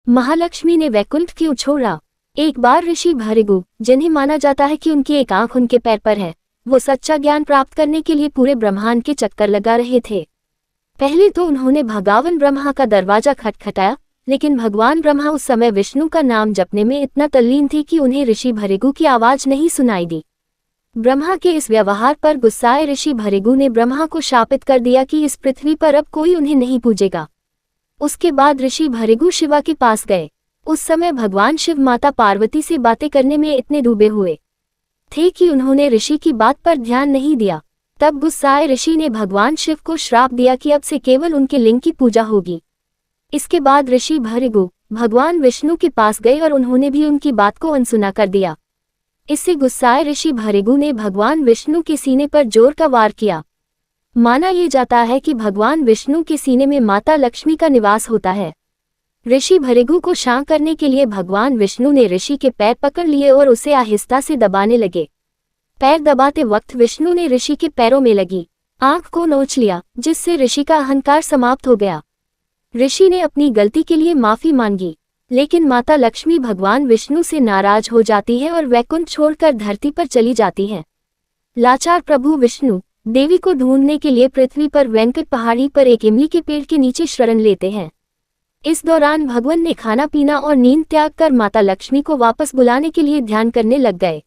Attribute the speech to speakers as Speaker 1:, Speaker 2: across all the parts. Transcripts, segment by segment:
Speaker 1: महालक्ष्मी ने वैकुंठ क्यों छोड़ा। एक बार ऋषि भृगु, जिन्हें माना जाता है कि उनकी एक आंख उनके पैर पर है, वो सच्चा ज्ञान प्राप्त करने के लिए पूरे ब्रह्मांड के चक्कर लगा रहे थे। पहले तो उन्होंने भगवान ब्रह्मा का दरवाजा खटखटाया, लेकिन भगवान ब्रह्मा उस समय विष्णु का नाम जपने में इतना तल्लीन थे कि उन्हें ऋषि भृगु की आवाज नहीं सुनाई दी। ब्रह्मा के इस व्यवहार पर गुस्साए ऋषि भृगु ने ब्रह्मा को शापित कर दिया कि इस पृथ्वी पर अब कोई उन्हें नहीं पूजेगा। उसके बाद ऋषि भृगु शिवा के पास गए। उस समय भगवान शिव माता पार्वती से बातें करने में इतने डूबे हुए थे कि उन्होंने ऋषि की बात पर ध्यान नहीं दिया। तब गुस्साए ऋषि ने भगवान शिव को श्राप दिया कि अब से केवल उनके लिंग की पूजा होगी। इसके बाद ऋषि भृगु भगवान विष्णु के पास गए और उन्होंने भी उनकी बात को अनसुना कर दिया। इससे गुस्साए ऋषि भृगु ने भगवान विष्णु के सीने पर जोर का वार किया। माना यह जाता है कि भगवान विष्णु के सीने में माता लक्ष्मी का निवास होता है। ऋषि भृगु को शांत करने के लिए भगवान विष्णु ने ऋषि के पैर पकड़ लिए और उसे आहिस्ता से दबाने लगे। पैर दबाते वक्त विष्णु ने ऋषि के पैरों में लगी आंख को नोच लिया, जिससे ऋषि का अहंकार समाप्त हो गया। ऋषि ने अपनी गलती के लिए माफी मांगी, लेकिन माता लक्ष्मी भगवान विष्णु से नाराज हो जाती है और वैकुंठ छोड़कर धरती पर चली जाती है। लाचार प्रभु विष्णु देवी को ढूंढने के लिए पृथ्वी पर वैंकट पहाड़ी पर एक इमली के पेड़ के नीचे शरण लेते हैं। इस दौरान भगवान ने खाना पीना और नींद त्याग कर माता लक्ष्मी को वापस बुलाने के लिए ध्यान करने लग गए।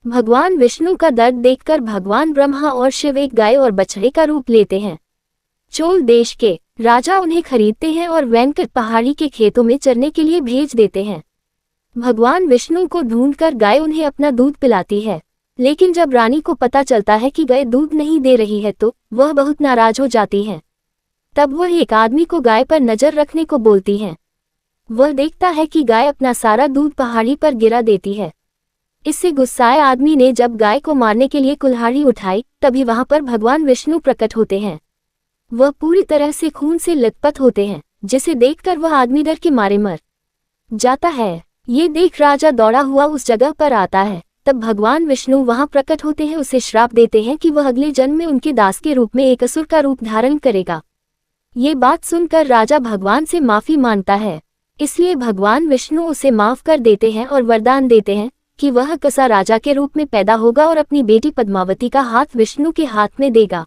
Speaker 1: भगवान विष्णु का दर्द देखकर भगवान ब्रह्मा और शिव एक गाय और बछड़े का रूप लेते हैं। चोल देश के राजा उन्हें खरीदते हैं और वैंकट पहाड़ी के खेतों में चरने के लिए भेज देते हैं। भगवान विष्णु को ढूंढकर गाय उन्हें अपना दूध पिलाती है, लेकिन जब रानी को पता चलता है कि गाय दूध नहीं दे रही है तो वह बहुत नाराज हो जाती है। तब वह एक आदमी को गाय पर नजर रखने को बोलती है। वह देखता है कि गाय अपना सारा दूध पहाड़ी पर गिरा देती है। इससे गुस्साए आदमी ने जब गाय को मारने के लिए कुल्हाड़ी उठाई, तभी वहां पर भगवान विष्णु प्रकट होते हैं। वह पूरी तरह से खून से लथपथ होते हैं, जिसे देखकर वह आदमी डर के मारे मर जाता है। ये देख राजा दौड़ा हुआ उस जगह पर आता है। तब भगवान विष्णु वहां प्रकट होते हैं, उसे श्राप देते हैं कि वह अगले जन्म में उनके दास के रूप में एक असुर का रूप धारण करेगा। ये बात सुनकर राजा भगवान से माफी मांगता है, इसलिए भगवान विष्णु उसे माफ कर देते हैं और वरदान देते हैं कि वह कसा राजा के रूप में पैदा होगा और अपनी बेटी पद्मावती का हाथ विष्णु के हाथ में देगा।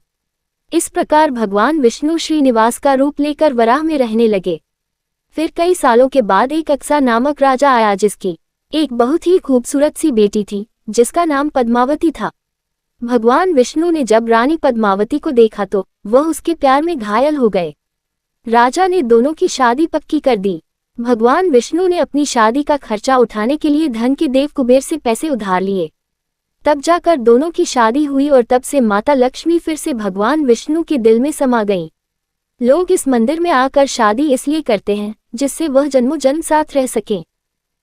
Speaker 1: इस प्रकार भगवान विष्णु श्रीनिवास का रूप लेकर वराह में रहने लगे। फिर कई सालों के बाद एक अक्सा नामक राजा आया, जिसकी एक बहुत ही खूबसूरत सी बेटी थी, जिसका नाम पद्मावती था। भगवान विष्णु ने जब रानी पद्मावती को देखा तो वह उसके प्यार में घायल हो गए। राजा ने दोनों की शादी पक्की कर दी। भगवान विष्णु ने अपनी शादी का खर्चा उठाने के लिए धन के देव कुबेर से पैसे उधार लिए। तब जाकर दोनों की शादी हुई और तब से माता लक्ष्मी फिर से भगवान विष्णु के दिल में समा गईं। लोग इस मंदिर में आकर शादी इसलिए करते हैं जिससे वह जन्मों जन्म साथ रह सकें।